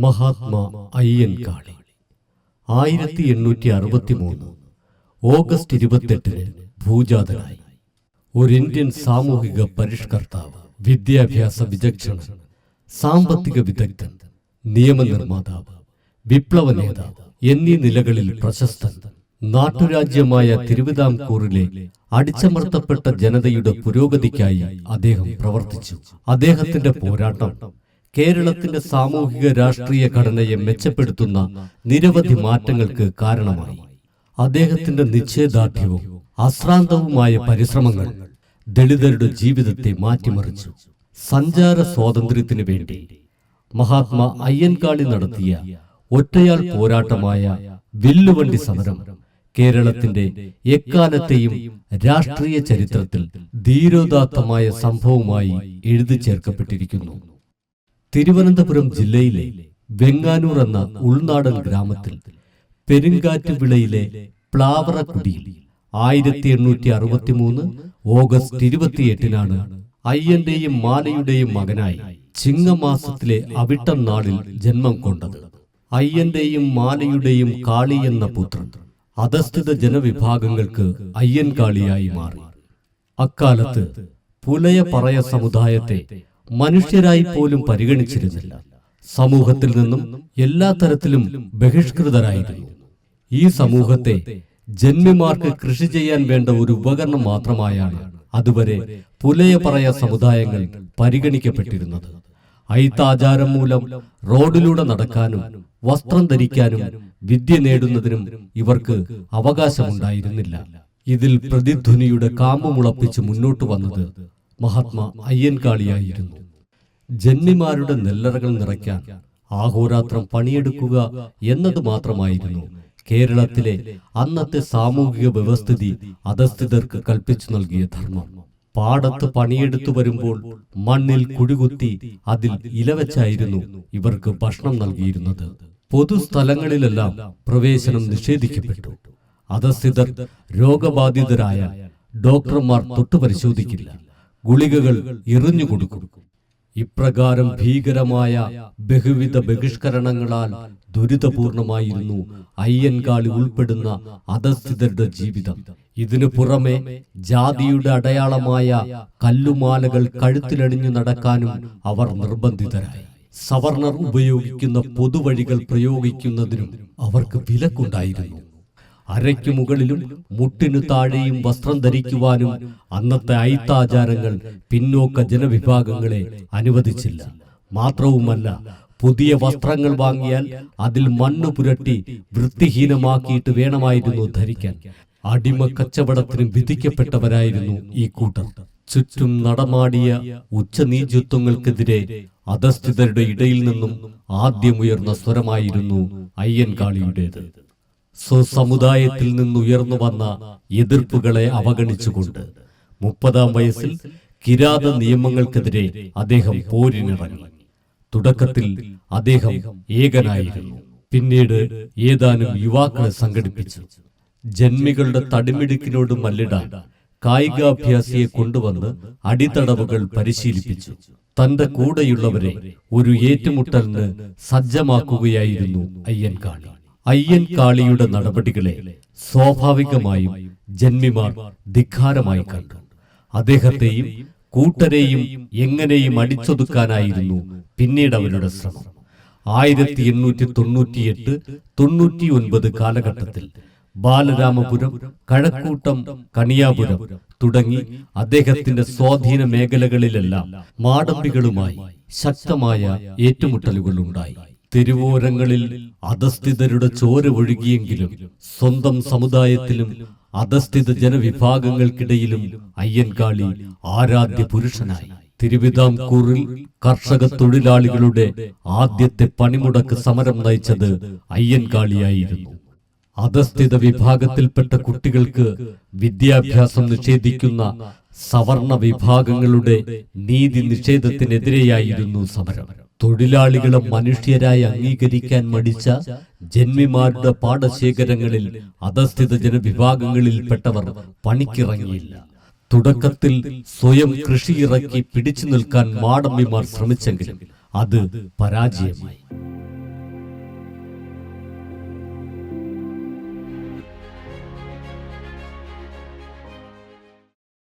Mahatma Ayyankali 1863 August 28 ഭൂജാതനായി. ഒരു Indian സാമൂഹിക പരിഷ്കർത്താവ്, വിദ്യാഭ്യാസ വിചക്ഷണൻ, സാമ്പത്തിക വിദഗ്ധൻ, നിയമനിർമ്മാതാവ്, വിപ്ലവ നേതാവ് എന്നീ നിലകളിൽ പ്രശസ്തൻ. നാട്ടുരാജ്യമായ തിരുവിതാംകൂറിലെ അടിച്ചമർത്തപ്പെട്ട ജനതയുടെ പുരോഗതിക്കായി അദ്ദേഹം പ്രവർത്തിച്ചു. അദ്ദേഹത്തിന്റെ പോരാട്ടം കേരളത്തിന്റെ സാമൂഹിക രാഷ്ട്രീയ ഘടനയെ മെച്ചപ്പെടുത്തുന്ന നിരവധി മാറ്റങ്ങൾക്ക് കാരണമായി. അദ്ദേഹത്തിന്റെ നിശ്ചയദാർഢ്യവും അശ്രാന്തവുമായ പരിശ്രമങ്ങൾ ദളിതരുടെ ജീവിതത്തെ മാറ്റിമറിച്ചു. സഞ്ചാര സ്വാതന്ത്ര്യത്തിനു വേണ്ടി മഹാത്മാ അയ്യൻകാളി നടത്തിയ ഒറ്റയാൾ പോരാട്ടമായ വില്ലുവണ്ടി സമരം കേരളത്തിന്റെ എക്കാലത്തെയും രാഷ്ട്രീയ ചരിത്രത്തിൽ ധീരോദാത്തമായ സംഭവമായി എഴുതി ചേർക്കപ്പെട്ടിരിക്കുന്നു. തിരുവനന്തപുരം ജില്ലയിലെ വെങ്ങാനൂർ എന്ന ഉൾനാടൻ ഗ്രാമത്തിൽ പെരുങ്കാറ്റ് വിളയിലെ പ്ലാവറക്കുടിയിൽ 1863 ഓഗസ്റ്റ് 28 അയ്യന്റെയും മാലയുടെയും മകനായി ചിങ്ങമാസത്തിലെ അവിട്ടം നാളിൽ ജന്മം കൊണ്ടത്. അയ്യന്റെയും മാലയുടെയും കാളി എന്ന പുത്രൻ അധസ്ഥിത ജനവിഭാഗങ്ങൾക്ക് അയ്യൻകാളിയായി മാറി. അക്കാലത്ത് പുലയ പറയ സമുദായത്തെ മനുഷ്യരായി പോലും പരിഗണിച്ചിരുന്നില്ല. സമൂഹത്തിൽ നിന്നും എല്ലാ തരത്തിലും ബഹിഷ്കൃതരായിരുന്നു. ഈ സമൂഹത്തെ ജന്മിമാർക്ക് കൃഷി ചെയ്യാൻ വേണ്ട ഒരു ഉപകരണം മാത്രമായാണ് അതുവരെ പുലയ പറയ സമുദായങ്ങൾ പരിഗണിക്കപ്പെട്ടിരുന്നത്. ഐത്താചാരം മൂലം റോഡിലൂടെ നടക്കാനും വസ്ത്രം ധരിക്കാനും വിദ്യ നേടുന്നതിനും ഇവർക്ക് അവകാശമുണ്ടായിരുന്നില്ല. ഇതിൽ പ്രതിധ്വനിയുടെ കാമ്പ് മുളപ്പിച്ച് മുന്നോട്ട് വന്നത് മഹാത്മാ അയ്യൻകാളിയായിരുന്നു. ജന്മിമാരുടെ നെല്ലറകൾ നിറയ്ക്കാൻ ആഹോരാത്രം പണിയെടുക്കുക എന്നത് മാത്രമായിരുന്നു കേരളത്തിലെ അന്നത്തെ സാമൂഹിക വ്യവസ്ഥിതി അധസ്ഥിതർക്ക് കൽപ്പിച്ചു നൽകിയ ധർമ്മം. പാടത്ത് പണിയെടുത്തു വരുമ്പോൾ മണ്ണിൽ കുഴികുത്തി അതിൽ ഇലവച്ചായിരുന്നു ഇവർക്ക് ഭക്ഷണം നൽകിയിരുന്നത്. പൊതുസ്ഥലങ്ങളിലെല്ലാം പ്രവേശനം നിഷേധിക്കപ്പെട്ടു. അധസ്ഥിതർ രോഗബാധിതരായ ഡോക്ടർമാർ തൊട്ടുപരിശോധിക്കില്ല, ഗുളികകൾ എറിഞ്ഞുകൊടുക്കും. ഇപ്രകാരം ഭീകരമായ ബഹുവിധ ബഹിഷ്കരണങ്ങളാൽ ദുരിതപൂർണമായിരുന്നു അയ്യൻകാളി ഉൾപ്പെടുന്ന അധസ്ഥിതരുടെ ജീവിതം. ഇതിനു പുറമെ ജാതിയുടെ അടയാളമായ കല്ലുമാലകൾ കഴുത്തിലണിഞ്ഞു നടക്കാനും അവർ നിർബന്ധിതരായി. സവർണർ ഉപയോഗിക്കുന്ന പൊതുവഴികൾ പ്രയോഗിക്കുന്നതിനും അവർക്ക് വിലക്കുണ്ടായിരുന്നു. അരയ്ക്കു മുകളിലും മുട്ടിനു താഴെയും വസ്ത്രം ധരിക്കുവാനും അന്നത്തെ ഐത്താചാരങ്ങൾ പിന്നോക്ക ജനവിഭാഗങ്ങളെ അനുവദിച്ചില്ല. മാത്രവുമല്ല, പുതിയ വസ്ത്രങ്ങൾ വാങ്ങിയാൽ അതിൽ മണ്ണ് പുരട്ടി വൃത്തിഹീനമാക്കിയിട്ട് വേണമായിരുന്നു ധരിക്കാൻ. അടിമ കച്ചവടത്തിന് വിധിക്കപ്പെട്ടവരായിരുന്നു ഈ കൂട്ടർ. ചുറ്റും നടമാടിയ ഉച്ചനീചത്വങ്ങൾക്കെതിരെ അധസ്ഥിതരുടെ ഇടയിൽ നിന്നും ആദ്യമുയർന്ന സ്വരമായിരുന്നു അയ്യൻകാളിയുടേത്. സ്വസമുദായത്തിൽ നിന്നുയർന്നു വന്ന എതിർപ്പുകളെ അവഗണിച്ചുകൊണ്ട് 30-ാം വയസ്സിൽ കിരാത നിയമങ്ങൾക്കെതിരെ അദ്ദേഹം പോരിനിറങ്ങി. തുടക്കത്തിൽ അദ്ദേഹം ഏകനായിരുന്നു. പിന്നീട് ഏതാനും യുവാക്കളെ സംഘടിപ്പിച്ചു. ജന്മികളുടെ തടിമിടുക്കിനോട് മല്ലിടാൻ കായികാഭ്യാസിയെ കൊണ്ടുവന്ന് അടിത്തടവുകൾ പരിശീലിപ്പിച്ചു. തന്റെ കൂടെയുള്ളവരെ ഒരു ഏറ്റുമുട്ടലിന് സജ്ജമാക്കുകയായിരുന്നു അയ്യൻകാളി. അയ്യൻകാളിയുടെ നടപടികളെ സ്വാഭാവികമായും ജന്മിമാർ ധിക്കാരമായി കണ്ടു. അദ്ദേഹത്തെയും കൂട്ടരെയും എങ്ങനെയും അടിച്ചൊതുക്കാനായിരുന്നു പിന്നീട് അവരുടെ ശ്രമം. 1898-99 കാലഘട്ടത്തിൽ ബാലരാമപുരം, കഴക്കൂട്ടം, കണിയാപുരം തുടങ്ങി അദ്ദേഹത്തിന്റെ സ്വാധീന മേഖലകളിലെല്ലാം മാടമ്പികളുമായി ശക്തമായ ഏറ്റുമുട്ടലുകൾ ഉണ്ടായി. തെരുവോരങ്ങളിൽ അധസ്ഥിതരുടെ ചോര ഒഴുകിയെങ്കിലും സ്വന്തം സമുദായത്തിലും അധസ്ഥിത ജനവിഭാഗങ്ങൾക്കിടയിലും അയ്യൻകാളി ആരാധ്യ പുരുഷനായി. തിരുവിതാംകൂറിൽ കർഷക തൊഴിലാളികളുടെ ആദ്യത്തെ പണിമുടക്ക് സമരം നയിച്ചത് അയ്യൻകാളിയായിരുന്നു. അധസ്ഥിത വിഭാഗത്തിൽപ്പെട്ട കുട്ടികൾക്ക് വിദ്യാഭ്യാസം നിഷേധിക്കുന്ന സവർണ വിഭാഗങ്ങളുടെ നീതി നിഷേധത്തിനെതിരെയായിരുന്നു സമരം. തൊഴിലാളികളെ മനുഷ്യരായി അംഗീകരിക്കാൻ മടിച്ച ജന്മിമാരുടെ പാടശേഖരങ്ങളിൽ അധസ്ഥിത ജനവിഭാഗങ്ങളിൽപ്പെട്ടവർ പണിക്കിറങ്ങിയില്ല. തുടക്കത്തിൽ സ്വയം കൃഷിയിറക്കി പിടിച്ചു നിൽക്കാൻ മാടമ്പിമാർ ശ്രമിച്ചെങ്കിലും അത് പരാജയമായി.